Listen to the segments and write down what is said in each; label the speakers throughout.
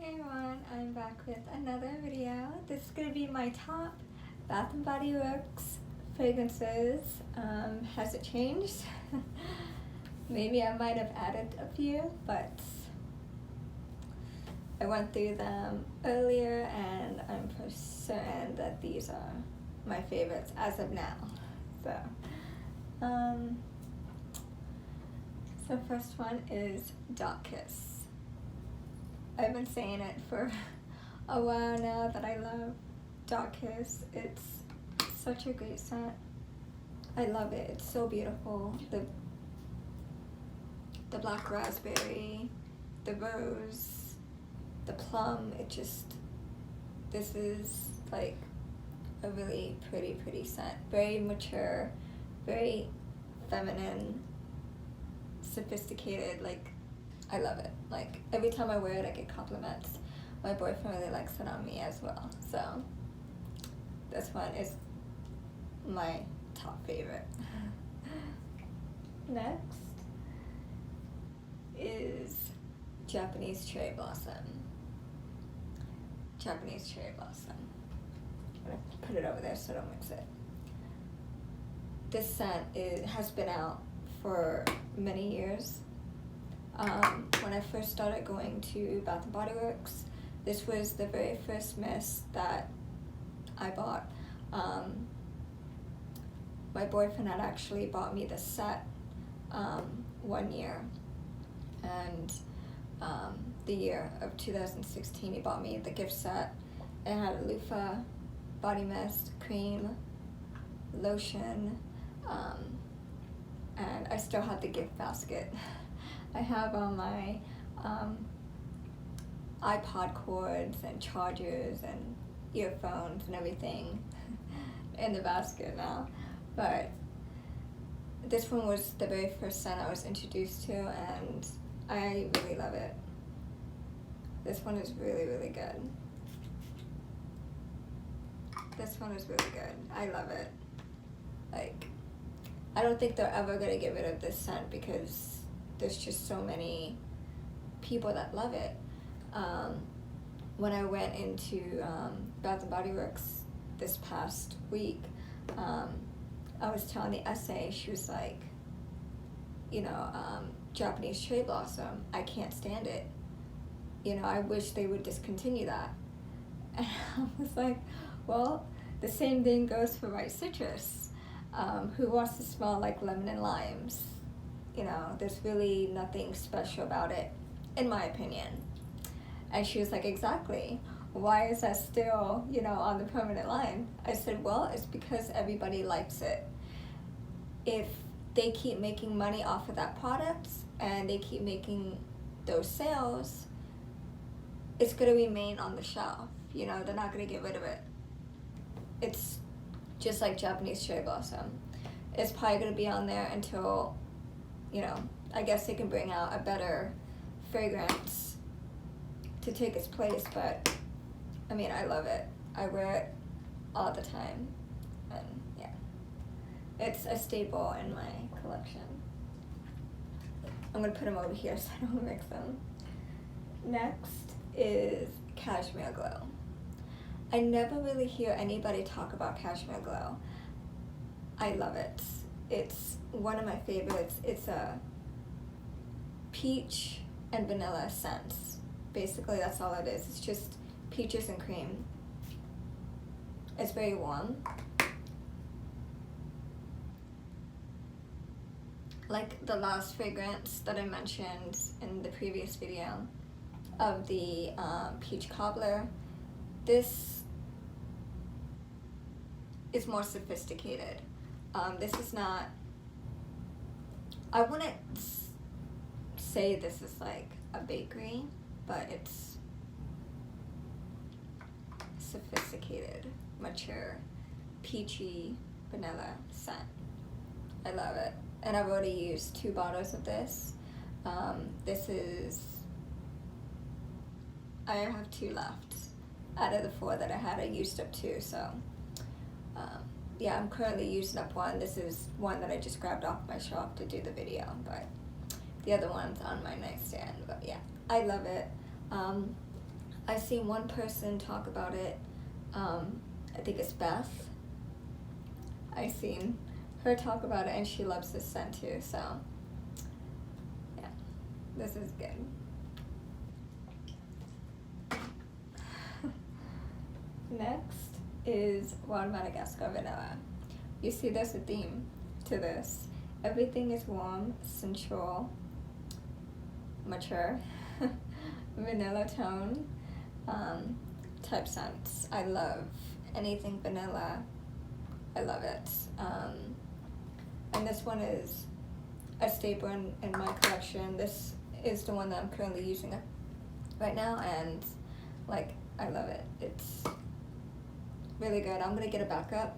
Speaker 1: everyone, I'm back with another video. This is going to be my top Bath & Body Works fragrances. Has it changed? Maybe I might have added a few, but I went through them earlier and I'm for certain that these are my favorites as of now. So first one is Dark Kiss. I've been saying it for a while now that I love Dark Kiss. It's such a great scent. I love it. It's so beautiful. The black raspberry, the rose, the plum. This is like a really pretty scent. Very mature, very feminine, sophisticated. Like, I love it. Like, every time I wear it, I get compliments. My boyfriend really likes it on me as well. So this one is my top favorite. Next is Japanese Cherry Blossom. Japanese Cherry Blossom. I'm gonna put it over there so I don't mix it. This scent has been out for many years. When I first started going to Bath & Body Works, this was the very first mist that I bought. My boyfriend had actually bought me the set one year, and the year of 2016 he bought me the gift set. It had a loofah, body mist, cream, lotion, and I still had the gift basket. I have all my iPod cords and chargers and earphones and everything in the basket now. But this one was the very first scent I was introduced to, and I really love it. This one is really good. This one is really good. I love it. Like, I don't think they're ever gonna get rid of this scent because there's just so many people that love it. When I went into Bath & Body Works this past week, I was telling the essay, she was like, Japanese Cherry Blossom, I can't stand it. I wish they would discontinue that. And I was like, well, the same thing goes for White Citrus. Who wants to smell like lemon and limes? There's really nothing special about it, in my opinion. And she was like, exactly. Why is that still, on the permanent line? I said, well, it's because everybody likes it. If they keep making money off of that product and they keep making those sales, it's going to remain on the shelf. They're not going to get rid of it. It's just like Japanese Cherry Blossom. It's probably going to be on there until, I guess they can bring out a better fragrance to take its place, but I mean, I love it. I wear it all the time, and yeah, it's a staple in my collection. I'm gonna put them over here so I don't mix them. Next is Cashmere Glow. I never really hear anybody talk about Cashmere Glow. I love it. It's one of my favorites. It's a peach and vanilla scent. Basically, that's all it is. It's just peaches and cream. It's very warm. Like the last fragrance that I mentioned in the previous video of the peach cobbler, this is more sophisticated. This is not, I wouldn't say this is like a bakery, but it's sophisticated, mature, peachy vanilla scent. I love it. And I've already used 2 bottles of this. I have 2 left. Out of the 4 that I had, I used up 2, so yeah, I'm currently using up 1. This is one that I just grabbed off my shelf to do the video, but the other one's on my nightstand. But yeah, I love it. I've seen one person talk about it. I think it's Beth. I've seen her talk about it, and she loves this scent too. So, yeah, this is good. Next is Wild Madagascar Vanilla. You see, there's a theme to this. Everything is warm, sensual, mature, vanilla tone type scents. I love anything vanilla. I love it. And this one is a staple in my collection. This is the one that I'm currently using right now, and like, I love it. It's really good. I'm gonna get a backup.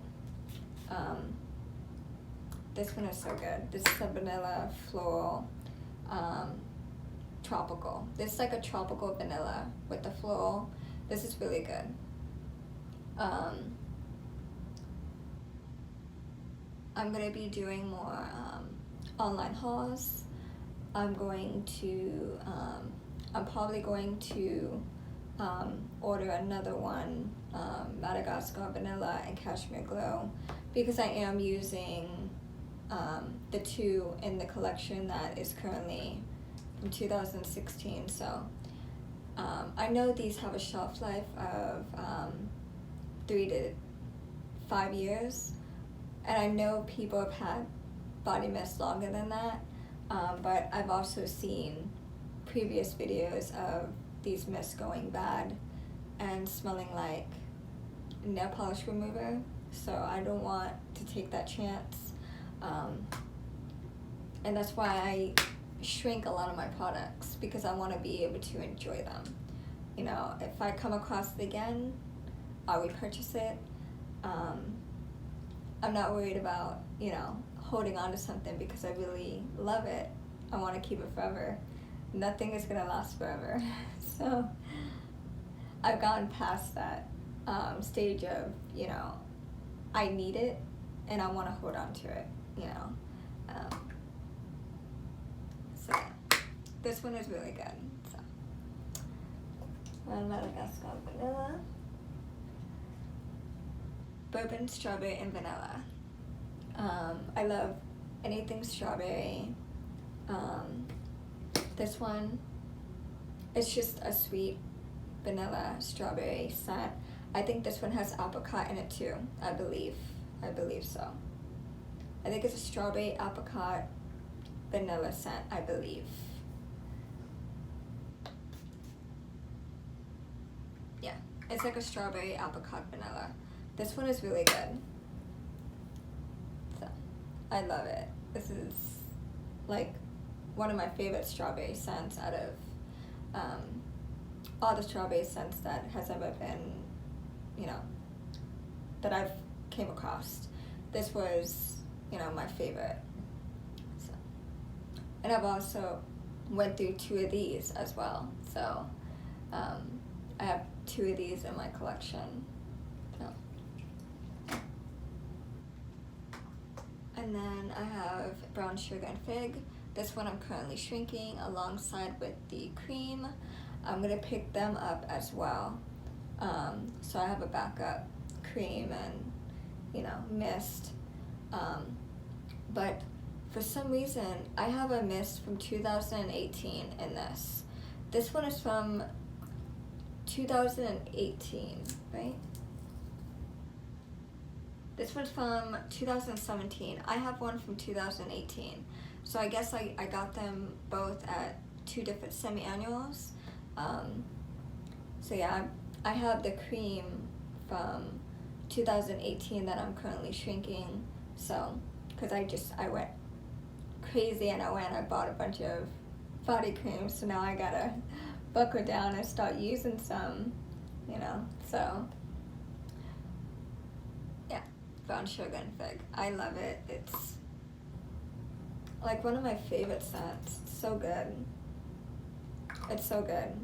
Speaker 1: This one is so good. This is a vanilla floral tropical. This is like a tropical vanilla with the floral. This is really good. I'm gonna be doing more online hauls. I'm probably going to order another one, Madagascar Vanilla and Cashmere Glow, because I am using the two in the collection that is currently from 2016. So I know these have a shelf life of 3 to 5 years, and I know people have had body mist longer than that, but I've also seen previous videos of these mists going bad and smelling like nail polish remover, so I don't want to take that chance, and that's why I shrink a lot of my products, because I want to be able to enjoy them. You know, if I come across it again, I'll repurchase it. I'm not worried about, you know, holding on to something because I really love it. I want to keep it forever. Nothing is gonna last forever. So I've gotten past that stage of, you know, I need it and I want to hold on to it, you know. So this one is really good. So Madagascar Vanilla, Bourbon Strawberry and Vanilla. I love anything strawberry. This one, it's just a sweet vanilla strawberry scent. I think this one has apricot in it too, I believe so. I think it's a strawberry apricot vanilla scent, I believe. Yeah, it's like a strawberry apricot vanilla. This one is really good. So, I love it. This is like one of my favorite strawberry scents out of all the strawberry scents that has ever been, you know, that I've came across. This was, you know, my favorite. So, and I've also went through 2 of these as well. So I have 2 of these in my collection. So. And then I have Brown Sugar and Fig. This one I'm currently shrinking alongside with the cream. I'm gonna pick them up as well. So I have a backup cream and, you know, mist. But for some reason, I have a mist from 2018 in this. This one is from 2018, right? This one's from 2017. I have one from 2018. So I guess I got them both at 2 different semi-annuals. So yeah, I have the cream from 2018 that I'm currently shrinking. So, because I went crazy and I bought a bunch of body creams. So now I gotta buckle down and start using some, you know. So yeah, Brown Sugar and Fig. I love it. It's like one of my favorite scents. It's so good. It's so good.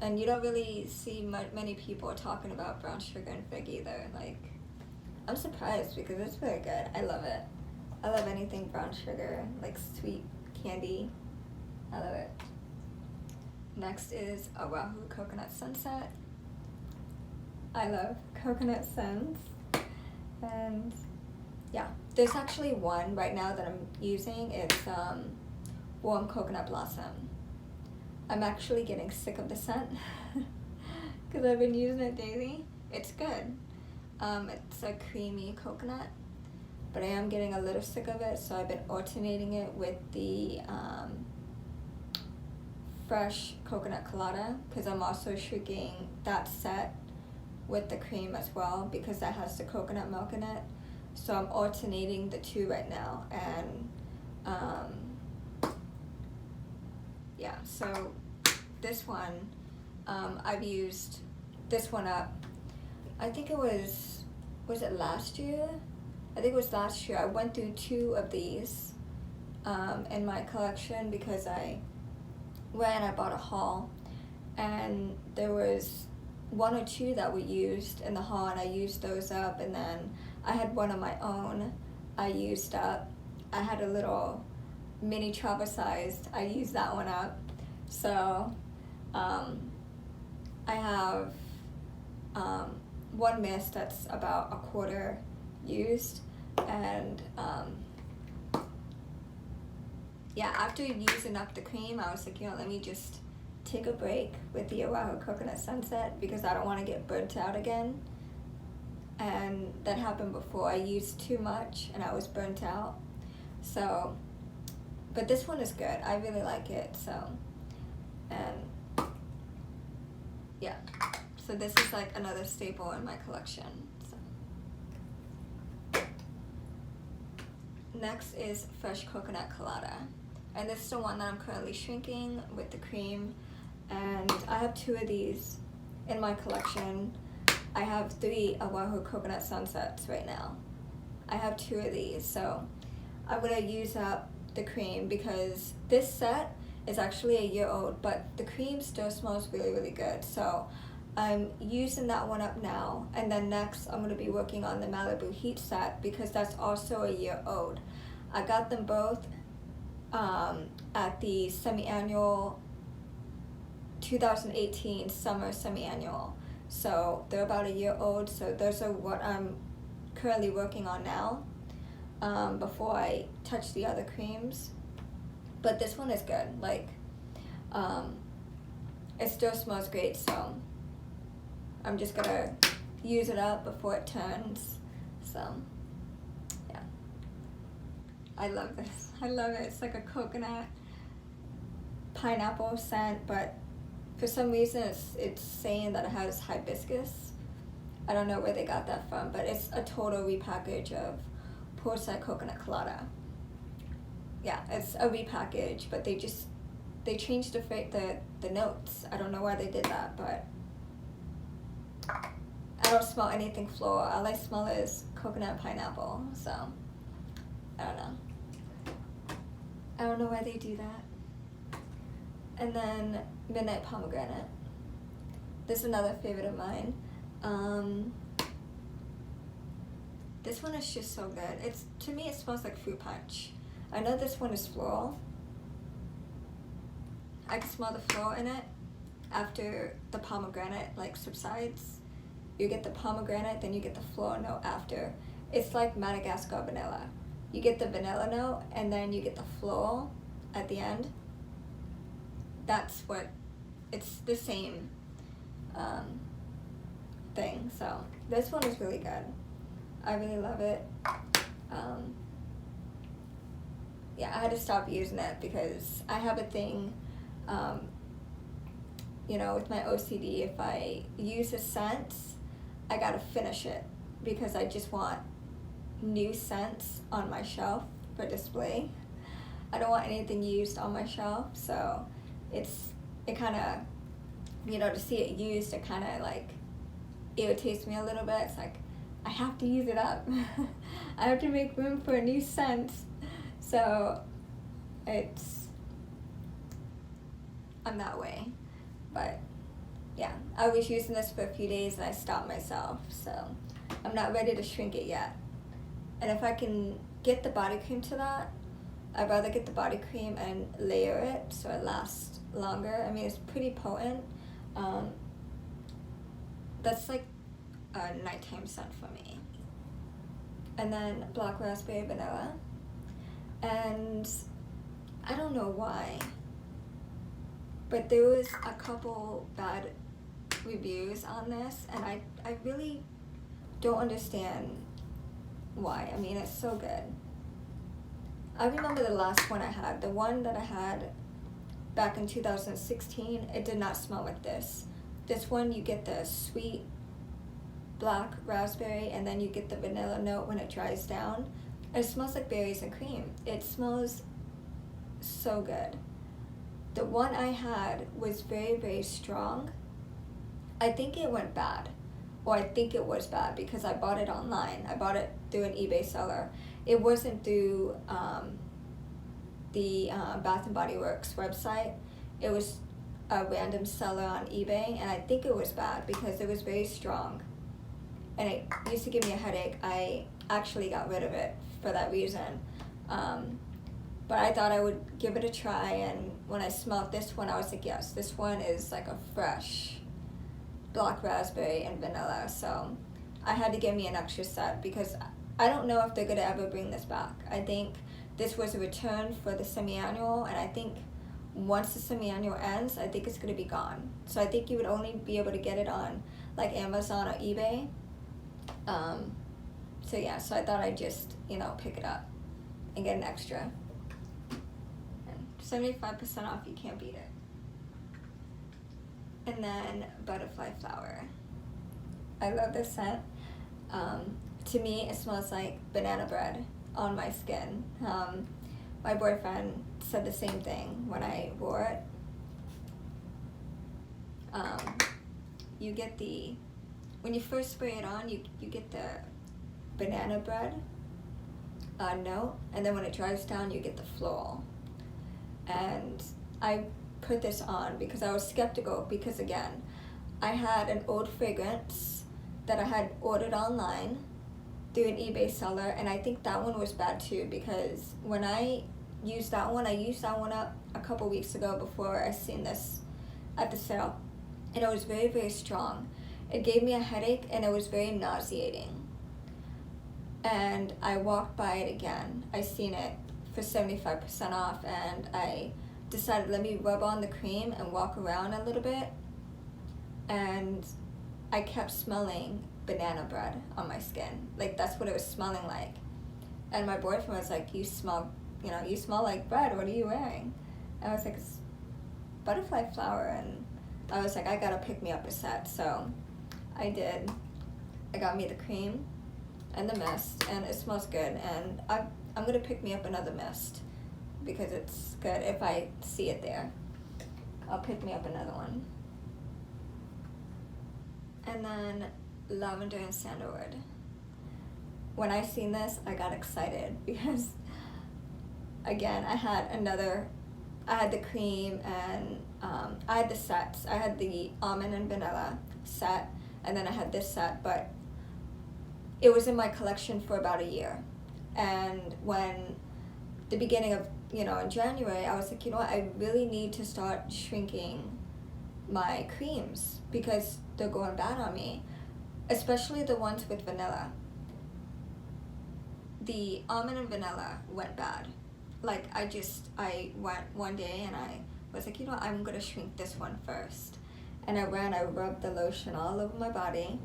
Speaker 1: And you don't really see many people talking about Brown Sugar and Fig either. Like, I'm surprised because it's really good. I love it. I love anything brown sugar, like sweet candy. I love it. Next is Oahu Coconut Sunset. I love coconut scents. And yeah, there's actually one right now that I'm using. It's Warm Coconut Blossom. I'm actually getting sick of the scent because I've been using it daily. It's good. It's a creamy coconut, but I am getting a little sick of it, so I've been alternating it with the fresh coconut colada, because I'm also shrinking that set with the cream as well, because that has the coconut milk in it. So I'm alternating the two right now, and yeah, so this one, I've used this one up. I think it was it last year? I think it was last year. I went through 2 of these in my collection because I went and I bought a haul, and there was 1 or 2 that we used in the haul, and I used those up, and then I had one of my own I used up. I had a little mini travel sized, I used that one up. So I have 1 mist that's about a quarter used, and yeah, after using up the cream, I was like, let me just take a break with the Oahu Coconut Sunset because I don't want to get burnt out again. And that happened before. I used too much and I was burnt out. So, but this one is good. I really like it. So, and yeah. So this is like another staple in my collection. So. Next is Fresh Coconut Colada. And this is the one that I'm currently shrinking with the cream. And I have 2 of these in my collection. I have 3 Oahu Coconut Sunsets right now. I have 2 of these, so I'm gonna use up the cream because this set is actually a year old, but the cream still smells really, really good. So I'm using that one up now, and then next I'm gonna be working on the Malibu Heat set because that's also a year old. I got them both at the semi-annual 2018 summer semi-annual. So they're about a year old, so those are what I'm currently working on now before I touch the other creams. But this one is good. Like, it still smells great, so I'm just gonna use it up before it turns. So yeah, I love this. I love it. It's like a coconut pineapple scent, but for some reason it's saying that it has hibiscus. I don't know where they got that from, but it's a total repackage of Portside Coconut Colada. Yeah, it's a repackage, but they changed the notes. I don't know why they did that, but I don't smell anything floral. All I smell is coconut and pineapple, so I don't know. I don't know why they do that. And then Midnight Pomegranate. This is another favorite of mine. This one is just so good. To me, it smells like fruit punch. I know this one is floral. I can smell the floral in it after the pomegranate like subsides. You get the pomegranate, then you get the floral note after. It's like Madagascar Vanilla. You get the vanilla note, and then you get the floral at the end. That's what, it's the same thing. So this one is really good. I really love it. Yeah, I had to stop using it because I have a thing, with my OCD. If I use a scent, I gotta finish it because I just want new scents on my shelf for display. I don't want anything used on my shelf, so it kind of, to see it used, it kind of like irritates me a little bit. It's like, I have to use it up. I have to make room for a new scent. So I'm that way. But yeah, I was using this for a few days and I stopped myself. So I'm not ready to shrink it yet. And if I can get the body cream to that, I'd rather get the body cream and layer it so it lasts longer. I mean, it's pretty potent. That's like a nighttime scent for me. And then Black Raspberry Vanilla. And I don't know why, but there was a couple bad reviews on this, and I really don't understand why. I mean, it's so good. I remember the last one I had, the one that I had back in 2016, it did not smell like this. This one, you get the sweet black raspberry, and then you get the vanilla note when it dries down. It smells like berries and cream. It smells so good. The one I had was very, very strong. I think it went bad, or I think it was bad because I bought it online. I bought it through an eBay seller. It wasn't through the Bath and Body Works website. It was a random seller on eBay, and I think it was bad because it was very strong. And it used to give me a headache. I actually got rid of it for that reason. But I thought I would give it a try, and when I smelled this one, I was like, yes, this one is like a fresh black raspberry and vanilla. So I had to give me an extra set because I don't know if they're gonna ever bring this back. I think this was a return for the semi-annual, and I think once the semi-annual ends, I think it's gonna be gone. So I think you would only be able to get it on like Amazon or eBay. So yeah, so I thought I'd just, pick it up and get an extra. And 75% off, you can't beat it. And then Butterfly Flower. I love this scent. To me, it smells like banana bread on my skin. My boyfriend said the same thing when I wore it. You get when you first spray it on, you get the banana bread note, and then when it dries down, you get the floral. And I put this on because I was skeptical because, again, I had an old fragrance that I had ordered online through an eBay seller, and I think that one was bad too because when I used that one up a couple weeks ago before I seen this at the sale, and it was very, very strong. It gave me a headache, and it was very nauseating. And I walked by it again. I seen it for 75% off, and I decided, let me rub on the cream and walk around a little bit. And I kept smelling banana bread on my skin. Like, that's what it was smelling like. And my boyfriend was like, you smell like bread. What are you wearing? And I was like, it's butterfly flower. And I was like, I gotta pick me up a set. So I did. I got me the cream and the mist, and it smells good. And I'm gonna pick me up another mist because it's good. If I see it there, I'll pick me up another one. And then lavender and sandalwood. When I seen this, I got excited because, again, I had the cream, and I had the sets. I had the almond and vanilla set, and then I had this set, but it was in my collection for about a year. And when the beginning of, in January, I was like, you know what, I really need to start shrinking my creams because they're going bad on me, especially the ones with vanilla. The almond and vanilla went bad. Like, I went one day and I was like, you know what, I'm gonna shrink this one first. And I rubbed the lotion all over my body,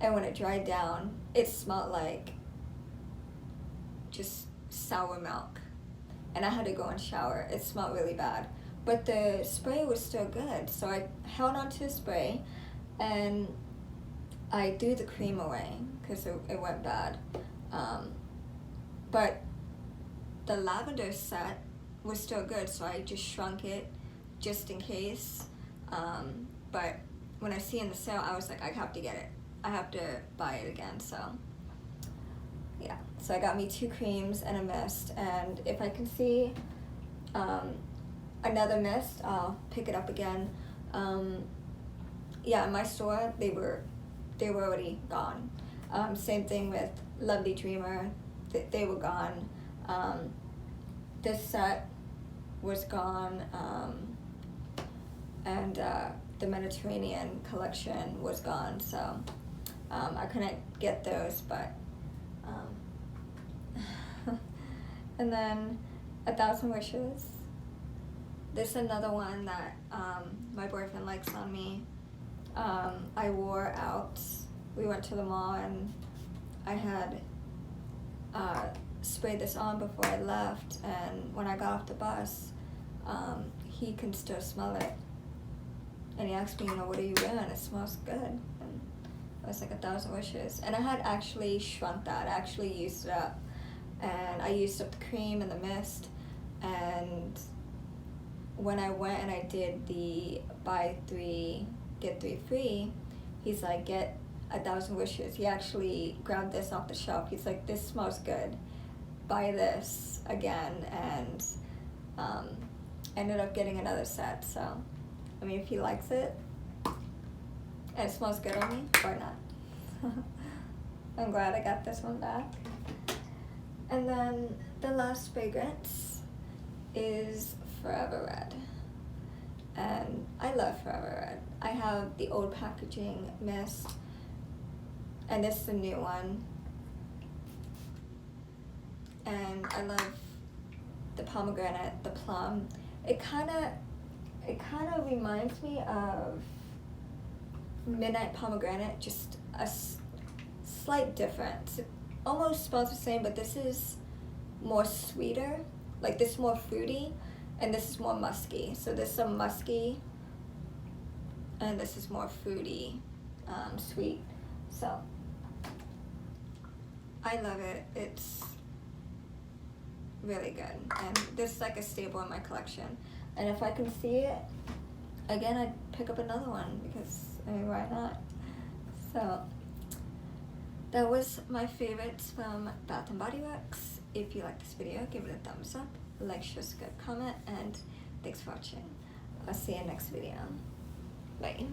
Speaker 1: and when it dried down, it smelled like just sour milk. And I had to go and shower. It smelled really bad. But the spray was still good, so I held on to the spray, and I threw the cream away because it went bad. But the lavender set was still good, so I just shrunk it just in case. But when I see it in the sale, I was like, I have to get it. I have to buy it again, so yeah. So I got me 2 creams and a mist, and if I can see another mist, I'll pick it up again. Yeah, in my store, they were already gone. Same thing with Lovely Dreamer, they were gone. this set was gone, and the Mediterranean collection was gone, so I couldn't get those, but and then 1,000 Wishes. This is another one that my boyfriend likes on me. I wore out. We went to the mall and I had sprayed this on before I left, and when I got off the bus, he can still smell it. And he asked me, you know, what are you wearing? It smells good. And it was like 1,000 Wishes. And I had actually shrunk that. I actually used it up. And I used up the cream and the mist. And when I went and I did the buy 3, get 3 free, he's like, get 1,000 Wishes. He actually grabbed this off the shelf. He's like, this smells good. Buy this again. And ended up getting another set. So, I mean, if he likes it and it smells good on me, why not? I'm glad I got this one back. And then the last fragrance is Forever Red. And I love Forever Red. I have the old packaging mist, and this is the new one. And I love the pomegranate, the plum. It kind of reminds me of Midnight Pomegranate, just a slight difference. It almost smells the same, but this is more sweeter. Like, this is more fruity, and this is more musky. So this is a musky, and this is more fruity, sweet. So I love it. It's really good, and this is like a staple in my collection. And if I can see it again, I'd pick up another one, because I mean, why not? So that was my favorites from Bath & Body Works. If you like this video, give it a thumbs up, like, share, subscribe, comment, and thanks for watching. I'll see you in the next video. Bye.